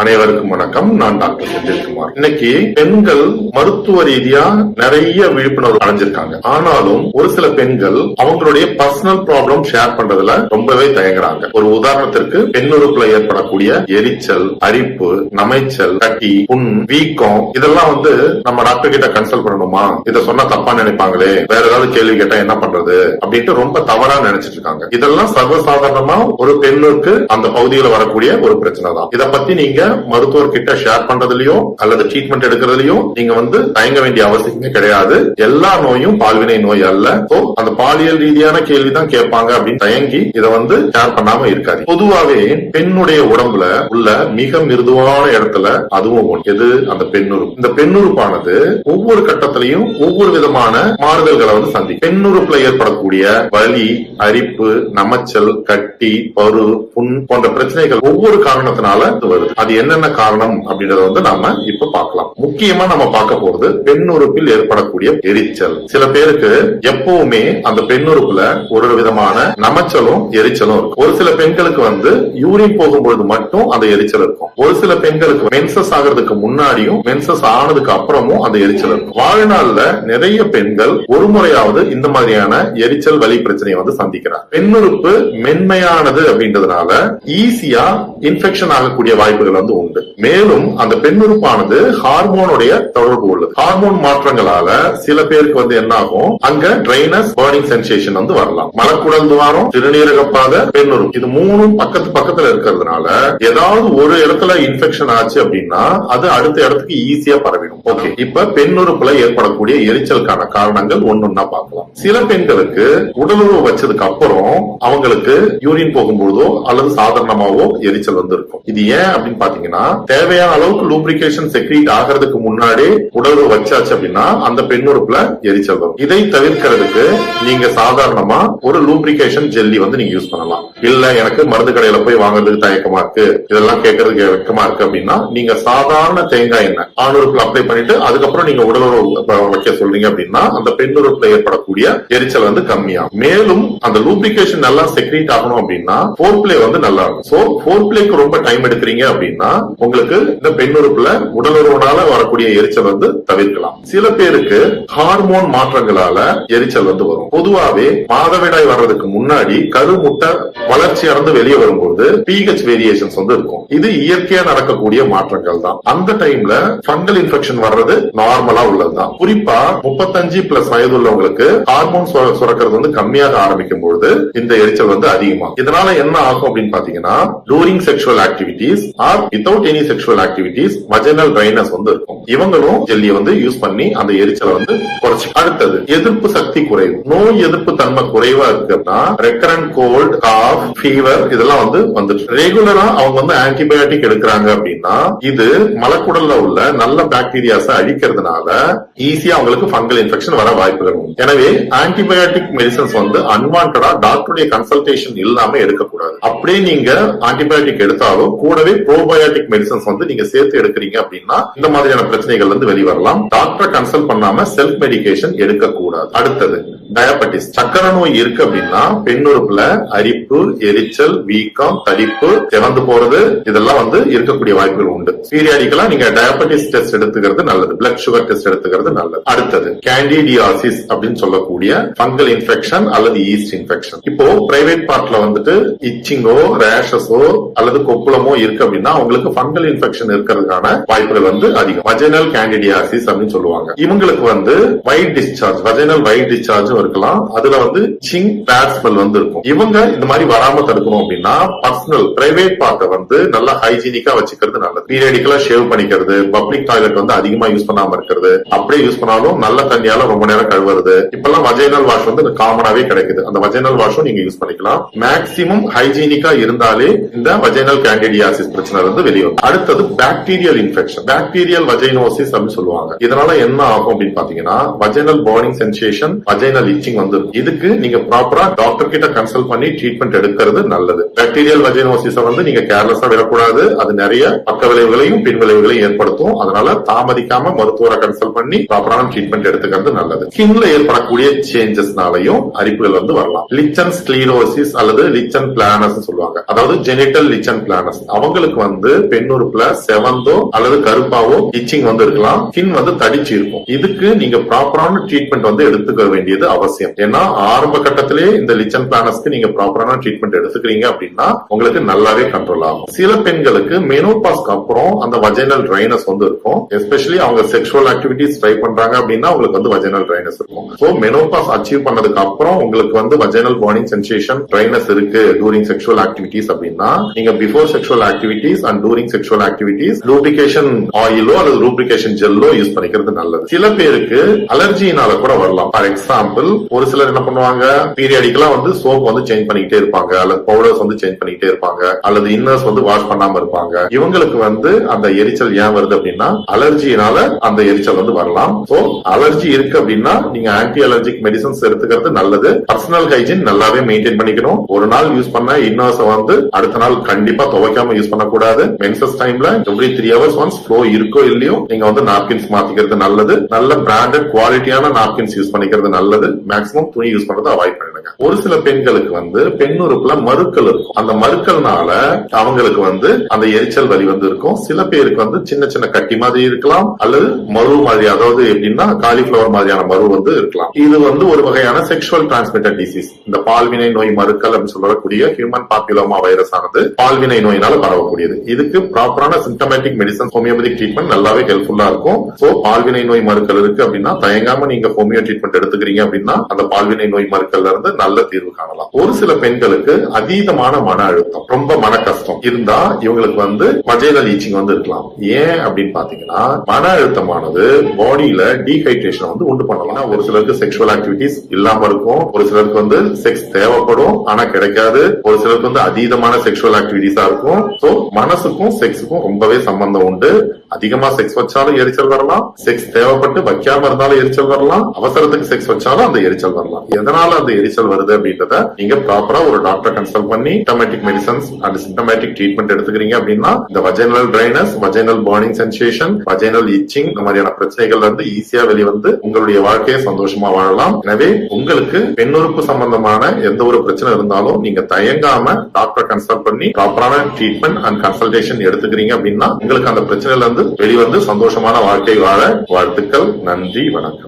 அனைவருக்கும் வணக்கம். நான் டாக்டர் செந்தில்குமார். இன்னைக்கு பெண்கள் மருத்துவ ரீதியா நிறைய விழிப்புணர்வு அடைஞ்சிருக்காங்க. ஆனாலும் ஒரு சில பெண்கள் அவங்களுடைய பர்சனல் ப்ராப்ளம் ஷேர் பண்றதுல ரொம்பவே தயங்குறாங்க. ஒரு உதாரணத்திற்கு பெண்ணுறுப்புல ஏற்படக்கூடிய எரிச்சல், அரிப்பு, நமைச்சல், கட்டி, புண், வீக்கம் இதெல்லாம் நம்ம டாக்டர் கிட்ட கன்சல்ட் பண்ணணுமா, இத சொன்னா தப்பா நினைப்பாங்களே, வேற ஏதாவது கேள்வி கேட்டா என்ன பண்றது அப்படின்ட்டு ரொம்ப தவறா நினைச்சிட்டு இருக்காங்க. இதெல்லாம் சர்வசாதாரணமா ஒரு பெண்ணுக்கு அந்த பகுதியில் வரக்கூடிய ஒரு பிரச்சனை தான். இத பத்தி நீங்க மருத்துவர் கிட்ட ஷேர் பண்றதுலயோ அல்லது ட்ரீட்மெண்ட் எடுக்கிறதுலயோ நீங்க தயங்க வேண்டிய அவசியமே கிடையாது. எல்லா நோயும் பால்வினை நோய் அல்ல. அந்த பாலியல் ரீதியான கேள்விதான் கேட்பாங்க அப்படின்னு தயங்கி இத ஷேர் பண்ணாம இருக்காது. பொதுவாவே பெண்ணுடைய உடம்புல உள்ள மிக மிருதுவான இடத்துல அதுவும் எது, அந்த பெண்ணுறுப்பு. இந்த பெண்ணுறுப்பானது ஒவ்வொரு கட்டத்திலையும் ஒவ்வொரு விதமான மாறுதல்களை சந்திக்கும். பெண்ணுறுப்புல ஏற்படக்கூடிய வலி, அரிப்பு, நமைச்சல், கட்டி, பரு, புண் போன்ற பிரச்சனைகள் ஒவ்வொரு காரணத்தினால வருது. அது என்னென்ன காரணம் அப்படின்றத நாம இப்ப பார்க்கலாம். முக்கியமா நம்ம பார்க்க போறது பெண்ணுறுப்பில் ஏற்படக்கூடிய எரிச்சல். சில பேருக்கு எப்பவுமே அந்த பெண்ணுறுப்புல ஒரு விதமான நமைச்சலும் எரிச்சலும் இருக்கும். ஒரு சில பெண்களுக்கு யூரின் போகும்போது மட்டும் அந்த எரிச்சல் இருக்கும். ஒரு சில பெண்களுக்கு மென்சஸ் ஆகிறதுக்கு முன்னாடியும் மென்சஸ் ஆனதுக்கு அப்புறமும் அந்த எரிச்சல் இருக்கும். வாழ்நாள்ல நிறைய பெண்கள் ஒரு முறையாவது இந்த மாதிரியான எரிச்சல் வலி பிரச்சனையை சந்திக்கிறார். பெண்ணுறுப்பு மென்மையானது அப்படின்றதுனால ஈஸியா இன்ஃபெக்ஷன் ஆகக்கூடிய வாய்ப்புகள் உண்டு. மேலும் அந்த பெண்ணுறுப்பானது ஹார்மோனுடைய தொடர்பு உள்ளது. ஹார்மோன் மாற்றங்களால சில பேருக்கு என்ன ஆகும், அங்க ட்ரைனஸ், பர்னிங் சென்சேஷன் வரலாம். மலக்குடல் துவாரம், சிறுநீரகப்பாதை, பெண்ணுறுப்பு இது மூணும் பக்கத்துல இருக்கிறதுனால ஏதாவது ஒரு இடத்துல இன்ஃபெக்ஷன் ஆச்சு அப்படின்னா அது அடுத்த இடத்துக்கு ஈஸியா பரவிடும். ஓகே, இப்ப பெண்ணுறுப்புல ஏற்படக்கூடிய எரிச்சலுக்கான காரணங்கள் ஒன்னொன்னா பார்க்கலாம். சில பெண்களுக்கு உடலுறவு வச்சதுக்கு அப்புறம் அவங்களுக்கு யூரின் போகும்போதோ அல்லது சாதாரணமாவோ எரிச்சல் இருக்கும். இது ஏன் அப்படின்னு பாத்தீங்கன்னா, தேவையான அளவுக்கு லூப்ரிகேஷன் செக்ரீட் ஆகிறதுக்கு முன்னாடி உடலுறவு வச்சாச்சு அப்படின்னா அந்த பெண்ணுறுப்புல எரிச்சல் வரும். இதை தவிர்க்கிறதுக்கு நீங்க சாதாரணமா ஒரு லூப்ரிகேஷன் ஜெல்லி நீங்க யூஸ் பண்ணலாம். இல்ல எனக்கு மருந்து கடையில போய் வாங்குறதுக்கு தயக்கமா இருக்கு, இதெல்லாம் கேட்கறதுக்கு வெக்கமா இருக்கு அப்படின்னா நீங்க சாதாரண தேங்காய் எண்ணெய் ஆணுறுப்புல அப்ளை பண்ணிட்டு அதுக்கப்புறம் நீங்க உடலுறவு வைக்க சொல்றீங்க அப்படின்னா அந்த பெண்ணுறுப்புல ஏற்படக்கூடிய எரிச்சல் கம்மியாகும். மேலும் அந்த லூப்ரிகேஷன் நல்லா செக்ரீட் ஆகணும் அப்படின்னா ஃபோர்ப்ளே நல்லா இருக்கும். சோ ஃபோர்ப்ளேக்கு ரொம்ப டைம் எடுக்கிறீங்க அப்படின்னா உங்களுக்கு இந்த பெண்ணுறுப்புல உடலுறவுனால வரக்கூடிய எரிச்சல் தவிர்க்கலாம். சில பேருக்கு ஹார்மோன் மாற்றங்களால எரிச்சல் வரும். பொதுவாவே மாதவிடாய் வர்றதுக்கு முன்னாடி கருமுட்டை வளர்ச்சி அடைந்து வெளியே வரும்போது பிஹெச் வேரியேஷன்ஸ் இருக்கும். இது இயற்கையா நடக்கக்கூடிய மாற்றங்கள் தான். அந்த டைம்ல ஃபங்கல் இன்ஃபெக்ஷன் வர்றது நார்மலா உள்ளதுதான். குறிப்பா 35+ வயது உள்ளவங்களுக்கு ஹார்மோன் சுரக்கிறது கம்மியாக ஆரம்பிக்கும் பொழுது இந்த எரிச்சல் அதிகமாகும். இதனால என்ன ஆகும் அப்படின்னு பாத்தீங்கன்னா, during sexual activities or without any sexual activities vaginal dryness இருக்கும். இவங்களும் ஜெல்லியை யூஸ் பண்ணி அந்த எரிச்சலை குறைச்சு. அடுத்தது எதிர்ப்பு சக்தி குறைவு. நோய் எதிர்ப்பு தன்மை குறைவா இருக்குன்னா ரெக்கரண்ட் கோல்ட், காஃப், ஃபீவர் இதெல்லாம் வந்துட்டு ரெகுலரா அவங்க ஆன்டிபயோட்டிக் எடுக்கிறாங்க அப்படின்னா இது மலக்குடல்ல உள்ள நல்ல பாக்டீரியாஸ அழிக்கிறதுனால ஈஸியா அவங்களுக்கு ஃபங்கல் இன்ஃபெக்ஷன் வர வாய்ப்புகள் உண்டு. எனவே ஆன்டிபயோட்டிக் மெடிசன்ஸ் அன்வான்டா டாக்டருடைய கன்சல்டேஷன் இல்லாம எடுக்கக்கூடாது. அப்படியே நீங்க ஆன்டிபயோட்டிக் எடுத்தாலும் கூடவே ப்ரோபயோட்டிக் மெடிசன்ஸ் நீங்க சேர்த்து எடுக்கிறீங்க அப்படின்னா இந்த மாதிரியான பிரச்சனைகள் வெளிவரலாம். டாக்டர் கன்சல்ட் பண்ணாம செல்ஃப் மெடிகேஷன் எடுக்கக்கூடாது. அடுத்தது டயபெட்டிஸ். சக்கரை நோய் இருக்கு அப்படின்னா பெண்ணுறுப்புல அரிப்பு, எரிச்சல், வீக்கம், தடிப்பு, சிவந்து போறது இதெல்லாம் இருக்கக்கூடிய வாய்ப்புகள் உண்டு. பீரியாடிக்கலா நீங்க டயபெட்டிஸ் டெஸ்ட் எடுத்துக்கிறது நல்லது. பிளட் சுகர் டெஸ்ட் எடுத்துக்கிறது நல்லது. அடுத்தது கேண்டிடியாசிஸ் அப்படின்னு சொல்லக்கூடிய ஃபங்கல் இன்ஃபெக்ஷன் அல்லது ஈஸ்ட் இன்ஃபெக்ஷன். இப்போ பிரைவேட் பார்ட்ல இச்சிங்கோ, ரேஷஸோ அல்லது கொப்புளமோ இருக்கு அப்படின்னா அவங்களுக்கு ஃபங்கல் இன்ஃபெக்ஷன் இருக்கிறதுக்கான வாய்ப்புகள் அதிகம். வஜைனல் கேண்டிடியாசிஸ் அப்படின்னு சொல்லுவாங்க. இவங்களுக்கு white discharge, vaginal white discharge இருக்கலாம். அதுல சிங், பேட் ஸ்மெல் இருக்கும். இவங்க இந்த மாதிரி வராம தடுக்கணும் அப்படின்னா பர்சனல் பிரைவேட் பார்ட்டை நல்லா ஹைஜீனிக்கா வச்சுக்கிறது நல்லது. பீரியடிக்கலா ஷேவ் பண்ணிக்கிறது, பப்ளிக் டாய்லெட் அதிகமா யூஸ் பண்ணாம இருக்கிறது, அப்படியே யூஸ் பண்ணாலும் நல்ல தண்ணியால ரொம்ப நேரம் கழுவுறது. இப்பெல்லாம் வஜைனல் வாஷ் காமனாவே கிடைக்குது. அந்த வஜைனல் வாஷும் நீங்க யூஸ் பண்ணிக்கலாம். மேக்சிமம் ஹைஜீனிக்கா இருந்தாலே இந்த வஜைனல் கேண்டிடியாசிஸ் பிரச்சனை வெளியே வரும். அடுத்தது பாக்டீரியல் இன்ஃபெக்ஷன். பாக்டீரியல் வஜைனல் வஜைனோசிஸ் அப்படின்னு சொல்லுவாங்க. இதனால என்ன ஆகும் அப்படின்னு பாத்தீங்கன்னா vaginal burning sensation, vaginal itching வந்து இதுக்கு நீங்க ப்ராப்பரா டாக்டர் கிட்ட கன்சல்ட் பண்ணி ட்ரீட்மெண்ட் எடுக்கிறது நல்லது. பாக்டீரியல் வஜைனோசிஸ வந்து நீங்க கேர்லெஸ்ஸா விடக்கூடாது. அது நிறைய பக்க விளைவுகளையும் பின் விளைவுகளையும் ஏற்படுத்தும். அதனால தாமதிக்காம மருத்துவரை கன்சல்ட் பண்ணி ப்ராப்பரான ட்ரீட்மெண்ட் எடுத்துக்கிறது நல்லது. ஸ்கின்ல ஏற்படக்கூடிய சேஞ்சஸ்னாலையும் அரிப்புகள் வந்து வரலாம். லிச்சன் ஸ்க்ளீரோசிஸ் அல்லது லிச்சன் பிளானஸ் சொல்லுவாங்க. அதாவது ஜெனிட்டல் லிச்சன் பிளானஸ். அவங்களுக்கு வந்து பெண்ணுறுப்புல செவந்தோ அல்லது கருப்பாவோ இச்சிங் வந்து இருக்கலாம். ஸ்கின் வந்து தடிச்சு இருக்கும். இதுக்கு நீங்க ப்ராப்பரான ட்ரீட்மெண்ட் வந்து எடுத்துக்க வேண்டியது அவசியம். ஏன்னா ஆரம்ப கட்டத்திலே இந்த லிச்சன் பிளானஸ்க்கு நீங்க ப்ராப்பரான ட்ரீட்மெண்ட் எடுத்துக்கிறீங்க அப்படின்னா உங்களுக்கு நல்லாவே கண்ட்ரோல் ஆகும். சில பெண்களுக்கு மெனோபாஸ்க்கு அப்புறம் அந்த வஜைனல் ட்ரைனஸ் வந்து இருக்கும். எஸ்பெஷலி அவங்க செக்ஷுவல் ஆக்டிவிட்டிஸ் ட்ரை பண்றாங்க அப்படின்னா உங்களுக்கு வந்து வஜைனல் ட்ரைனஸ் இருக்கும். சோ மெனோபாஸ் அச்சீவ் பண்ணதுக்கு அப்புறம் உங்களுக்கு வந்து வஜைனல் பர்னிங் சென்சேஷன் ட்ரைனஸ் இருக்கு டூரிங் செக்ஷுவல் ஆக்டிவிட்டிஸ் அப்படின்னா நீங்க before sexual activities and during sexual activities lubrication ஆயிலோ அல்லது லூப்ரிகேஷன் ஜெல்லோ யூஸ் பண்ணிக்கிறது நல்லது. சில பேருக்கு அலர்ஜினால கூட வரலாம். ஃபார் எக்ஸாம்பிள் ஒரு சிலர் என்ன பண்ணுவாங்க, பீரியாடிக்கலா வந்து சோப் வந்து சேஞ்ச் பண்ணிக்கிட்டே இருப்பாங்க, அல்லது பவுடர்ஸ் வந்து சேஞ்ச் பண்ணிக்கிட்டே இருப்பாங்க, அல்லது இன்னர்ஸ் வந்து வாஷ் பண்ணாம இருப்பாங்க. இவங்களுக்கு வந்து அந்த எரிச்சல் ஏன் வருது அப்படின்னா அலர்ஜினால அந்த எரிச்சல் வந்து வரலாம். சோ அலர்ஜி இருக்கு அப்படின்னா நீங்க ஆன்டி அலர்ஜிக் மெடிசன்ஸ் எடுத்துக்கிறது நல்லது. பர்சனல் ஹைஜீன் நல்லாவே மெயின்டைன் பண்ணிக்கணும். ஒரு நாள் யூஸ் பண்ண இன்னர்ஸ் வந்து அடுத்த நாள் கண்டிப்பா துவைக்காம யூஸ் பண்ணக்கூடாது. மென்சஸ் டைம்ல எவ்ரி 3 hours ஒன்ஸ் ஃப்ளோ இருக்கோ இல்லையோ நீங்க வந்து நாப்கின்ஸ் மாத்திக்கிறது நல்லது. நல்ல பிராண்டட் குவாலிட்டியான நாப்கின்ஸ் யூஸ் பண்ணிக்கிறது நல்லது. மேக்ஸிமம் துணி யூஸ் பண்றதை அவாய்ட் பண்ணிடுங்க. ஒரு சில பெண்களுக்கு வந்து பெண்ணுறுப்புல மறுக்கள் இருக்கும். அந்த மறுக்கல்னால அவங்களுக்கு வந்து அந்த எரிச்சல் வலி வந்து இருக்கும். சில பேருக்கு வந்து சின்ன சின்ன கட்டி மாதிரி இருக்கலாம், அல்லது மரு மாதிரி, அதாவது எப்படின்னா காலிஃபிளவர் மாதிரியான மரு வந்து இருக்கலாம். இது வந்து ஒரு வகையான செக்ஷுவல் டிரான்ஸ்மிட்டட் டிசீஸ். இந்த பால்வினை நோய் மறுக்கல் அப்படின்னு சொல்லக்கூடிய ஹியூமன் பாப்புலோமா வைரஸ் ஆனது பால்வினை நோயினால பரவக்கூடியது. இதுக்கு ப்ராப்பரான சிம்டமேட்டிக் மெடிசன் ஹோமியோபதிக் ட்ரீட்மெண்ட் நல்லாவே ஹெல்ப்ஃபுல்லா இருக்கும். சோ பால்வினை நோய் மறுக்கல் இருக்கு அப்படின்னா தயங்காம நீங்க ஹோமியோ ட்ரீட்மெண்ட் எடுத்துக்கிறீங்க அப்படின்னா அந்த பால்வினை நோய் மறுக்கல்ல இருந்து நல்ல தீர்வு காணலாம். ஒரு சில பெண்களுக்கு அதீதமான மன அழுத்தம், ரொம்ப மன கஷ்டம் இருந்தா இவங்களுக்கு வந்து வஜைனல் ஈச்சிங் வந்து இருக்கலாம். ஏன் அப்படின்னு பாத்தீங்கன்னா மன அழுத்தமானது பாடியில டீஹைட்ரேஷன் வந்து உண்டு பண்ணலாம். ஒரு சிலருக்கு செக்ஷுவல் ஆக்டிவிட்டிஸ் இல்லாம இருக்கும், ஒரு சிலருக்கு வந்து செக்ஸ் தேவைப்படும் ஆனா கிடைக்காது, ஒரு சிலருக்கு வந்து அதீதமான செக்ஷுவல் ஆக்டிவிட்டிஸா இருக்கும். சோ மனசுக்கும் செக்ஸுக்கும் ரொம்பவே சம்பந்தம் உண்டு. அதிகமா செக்ஸ் வச்சாலும் எரிச்சல் வரலாம், செக்ஸ் தேவைப்பட்டு வைக்காம இருந்தாலும் எரிச்சல் வரலாம், அவசரத்துக்கு செக்ஸ் வச்சாலும் அந்த எரிச்சல் வரலாம். எதனால அந்த எரிச்சல் வருது அப்படின்றத நீங்க ப்ராப்பரா ஒரு டாக்டர் கன்சல்ட் பண்ணி symptomatic medicines and symptomatic treatment எடுத்துக்கிறீங்க அப்படின்னா இந்த vaginal dryness, vaginal burning sensation, vaginal itching இந்த மாதிரியான பிரச்சனைகள் வந்து ஈஸியா வெளிவந்து உங்களுடைய வாழ்க்கையை சந்தோஷமா வாழலாம். எனவே உங்களுக்கு பெண்ணுறுப்பு சம்பந்தமான எந்த ஒரு பிரச்சனை இருந்தாலும் நீங்க தயங்காம டாக்டர் கன்சல்ட் பண்ணி ப்ராப்பரான ட்ரீட்மெண்ட் அண்ட் கன்சல்டேஷன் எடுத்துக்கிறீங்க அப்படின்னா உங்களுக்கு அந்த பிரச்சனையில இருந்து வெளிவந்து சந்தோஷமான வாழ்க்கை வாழ வாழ்த்துக்கள். நன்றி, வணக்கம்.